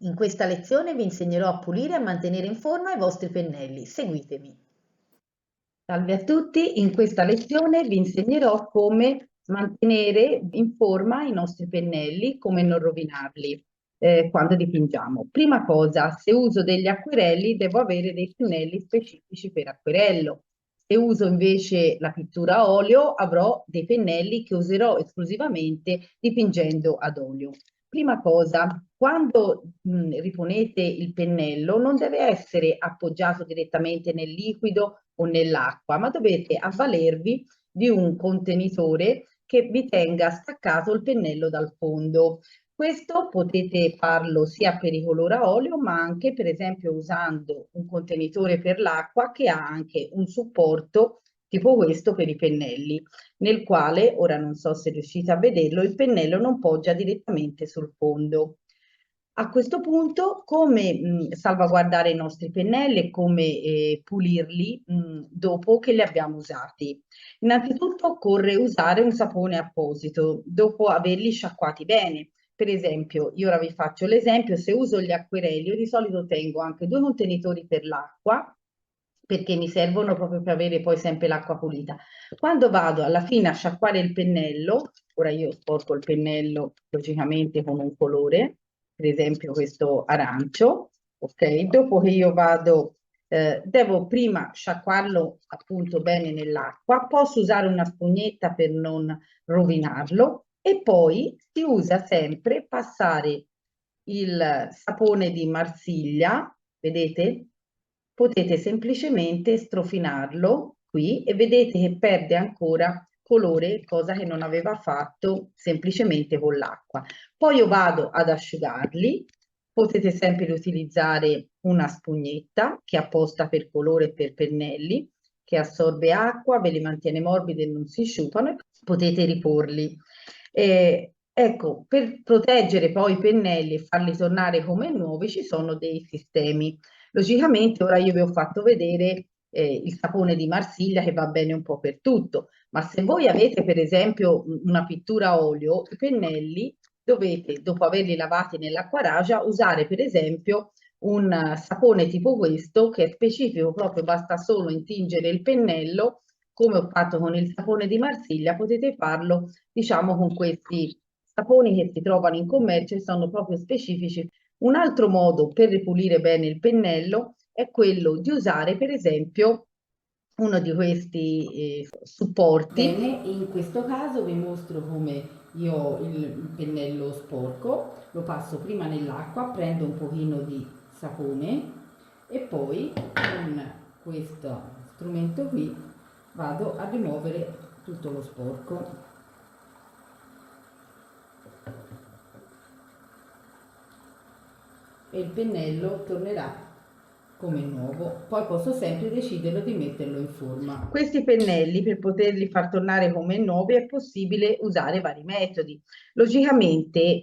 In questa lezione vi insegnerò a pulire e a mantenere in forma i vostri pennelli. Seguitemi. Salve a tutti, in questa lezione vi insegnerò come mantenere in forma i nostri pennelli, come non rovinarli quando dipingiamo. Prima cosa, se uso degli acquerelli devo avere dei pennelli specifici per acquerello. Se uso invece la pittura a olio avrò dei pennelli che userò esclusivamente dipingendo ad olio. Prima cosa, quando riponete il pennello non deve essere appoggiato direttamente nel liquido o nell'acqua, ma dovete avvalervi di un contenitore che vi tenga staccato il pennello dal fondo. Questo potete farlo sia per i colori a olio, ma anche per esempio usando un contenitore per l'acqua che ha anche un supporto tipo questo per i pennelli, nel quale, ora non so se riuscite a vederlo, il pennello non poggia direttamente sul fondo. A questo punto, come salvaguardare i nostri pennelli e come pulirli dopo che li abbiamo usati? Innanzitutto occorre usare un sapone apposito dopo averli sciacquati bene. Per esempio, io ora vi faccio l'esempio, se uso gli acquerelli, io di solito tengo anche due contenitori per l'acqua, perché mi servono proprio per avere poi sempre l'acqua pulita. Quando vado alla fine a sciacquare il pennello, ora io sporco il pennello logicamente con un colore, per esempio questo arancio, ok? Dopo che io vado, devo prima sciacquarlo appunto bene nell'acqua, posso usare una spugnetta per non rovinarlo e poi si usa sempre passare il sapone di Marsiglia, vedete? Potete semplicemente strofinarlo qui e vedete che perde ancora colore, cosa che non aveva fatto semplicemente con l'acqua. Poi io vado ad asciugarli, potete sempre utilizzare una spugnetta che è apposta per colore e per pennelli, che assorbe acqua, ve li mantiene morbidi e non si sciupano e potete riporli. Ecco, per proteggere poi i pennelli e farli tornare come nuovi ci sono dei sistemi. Logicamente ora io vi ho fatto vedere il sapone di Marsiglia che va bene un po' per tutto, ma se voi avete per esempio una pittura a olio, i pennelli dovete, dopo averli lavati nell'acqua ragia, usare per esempio un sapone tipo questo che è specifico, proprio basta solo intingere il pennello, come ho fatto con il sapone di Marsiglia, potete farlo diciamo con questi saponi che si trovano in commercio e sono proprio specifici. Un altro modo per ripulire bene il pennello è quello di usare per esempio uno di questi supporti. Bene, in questo caso vi mostro come io ho il pennello sporco, lo passo prima nell'acqua, prendo un pochino di sapone e poi con questo strumento qui vado a rimuovere tutto lo sporco. E il pennello tornerà come nuovo. Poi posso sempre decidere di metterlo in forma. Questi pennelli, per poterli far tornare come nuovi, è possibile usare vari metodi. Logicamente,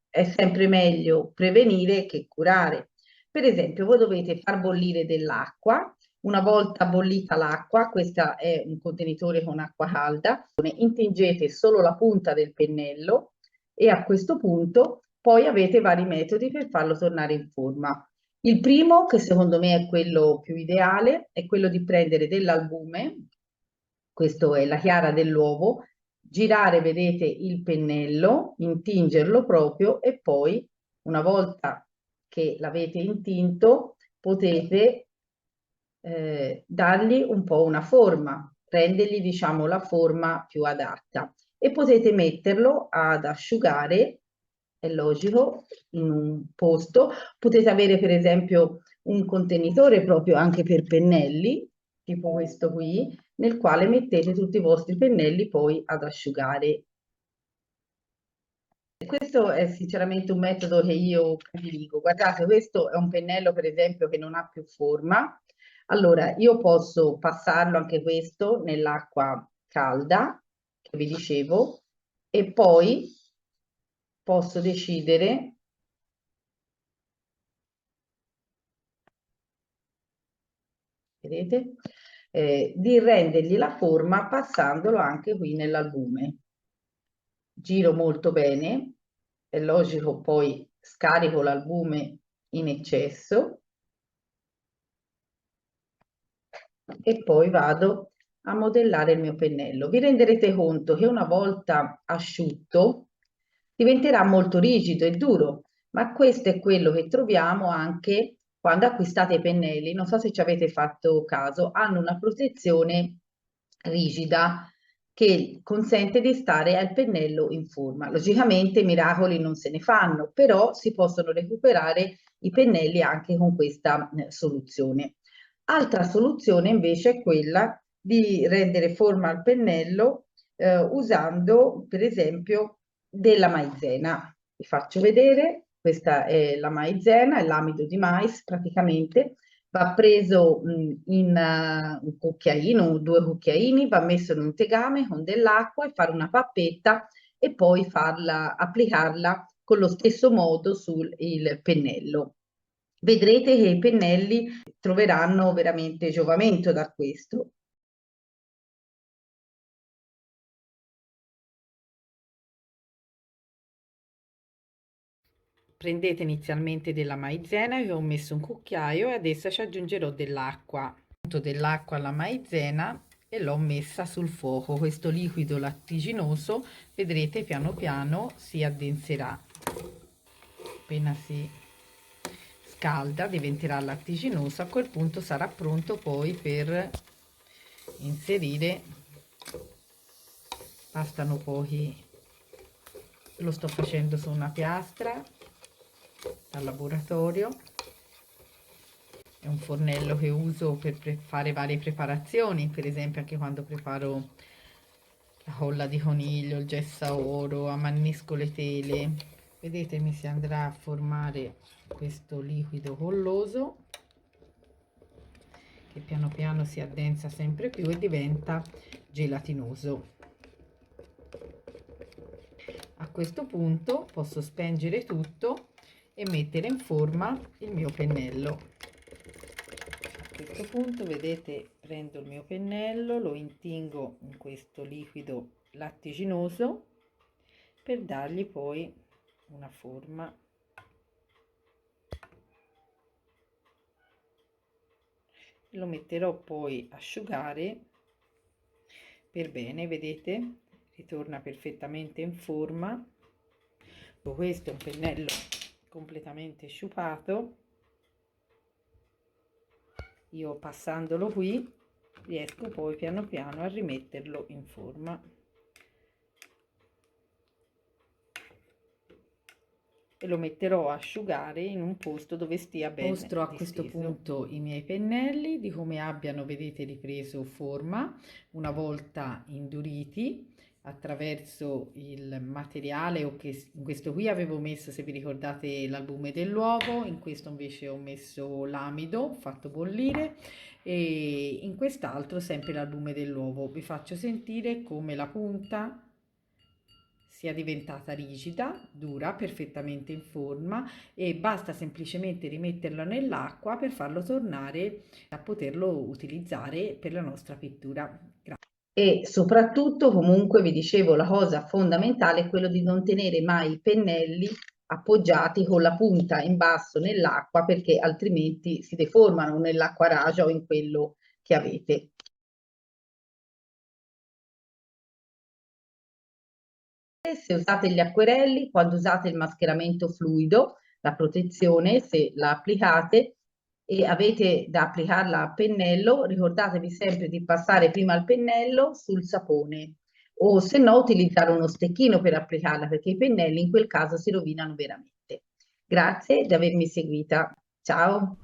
è sempre meglio prevenire che curare. Per esempio, voi dovete far bollire dell'acqua. Una volta bollita l'acqua, questo è un contenitore con acqua calda, intingete solo la punta del pennello e a questo punto poi avete vari metodi per farlo tornare in forma. Il primo, che secondo me è quello più ideale, è quello di prendere dell'albume, questo è la chiara dell'uovo, girare, vedete, il pennello, intingerlo proprio e poi, una volta che l'avete intinto, potete dargli un po' una forma, rendergli, diciamo, la forma più adatta e potete metterlo ad asciugare, è logico, in un posto. Potete avere per esempio un contenitore proprio anche per pennelli, tipo questo qui, nel quale mettete tutti i vostri pennelli poi ad asciugare. Questo è sinceramente un metodo che io prediligo. Guardate, questo è un pennello per esempio che non ha più forma. Allora, io posso passarlo anche questo nell'acqua calda, che vi dicevo, e poi posso decidere vedete, di rendergli la forma passandolo anche qui nell'albume. Giro molto bene, è logico poi scarico l'albume in eccesso e poi vado a modellare il mio pennello. Vi renderete conto che una volta asciutto diventerà molto rigido e duro, ma questo è quello che troviamo anche quando acquistate i pennelli. Non so se ci avete fatto caso, hanno una protezione rigida che consente di stare al pennello in forma. Logicamente miracoli non se ne fanno, però si possono recuperare i pennelli anche con questa soluzione. Altra soluzione invece è quella di rendere forma al pennello usando per esempio della maizena. Vi faccio vedere, questa è la maizena, è l'amido di mais praticamente, va preso in un cucchiaino, 2 cucchiaini, va messo in un tegame con dell'acqua e fare una pappetta e poi applicarla con lo stesso modo sul pennello. Vedrete che i pennelli troveranno veramente giovamento da questo. Prendete inizialmente della maizena che ho messo un cucchiaio e adesso ci aggiungerò dell'acqua. Dell'acqua alla maizena e l'ho messa sul fuoco. Questo liquido lattiginoso, vedrete, piano piano si addenserà. Appena si scalda diventerà lattiginoso, a quel punto sarà pronto poi per inserire. Bastano pochi, lo sto facendo su una piastra dal laboratorio. È un fornello che uso per fare varie preparazioni, per esempio anche quando preparo la colla di coniglio, il gessaoro, ammannisco le tele. Vedete, mi si andrà a formare questo liquido colloso che piano piano si addensa sempre più e diventa gelatinoso. A questo punto posso spengere tutto e mettere in forma il mio pennello. A questo punto, vedete, prendo il mio pennello, lo intingo in questo liquido lattiginoso per dargli poi una forma. Lo metterò poi a asciugare per bene, vedete, ritorna perfettamente in forma. Questo è un pennello completamente sciupato. Io passandolo qui riesco poi piano piano a rimetterlo in forma e lo metterò a asciugare in un posto dove stia bene mostro a questo punto i miei pennelli di come abbiano, vedete, ripreso forma una volta induriti attraverso il materiale, o che in questo qui avevo messo, se vi ricordate, l'albume dell'uovo, in questo invece ho messo l'amido fatto bollire e in quest'altro sempre l'albume dell'uovo. Vi faccio sentire come la punta sia diventata rigida, dura, perfettamente in forma, e basta semplicemente rimetterlo nell'acqua per farlo tornare a poterlo utilizzare per la nostra pittura. E soprattutto, comunque, vi dicevo, la cosa fondamentale è quello di non tenere mai i pennelli appoggiati con la punta in basso nell'acqua, perché altrimenti si deformano nell'acqua ragia o in quello che avete. Se usate gli acquerelli, quando usate il mascheramento fluido, la protezione, se la applicate e avete da applicarla a pennello, ricordatevi sempre di passare prima il pennello sul sapone o se no utilizzare uno stecchino per applicarla, perché i pennelli in quel caso si rovinano veramente. Grazie di avermi seguita. Ciao.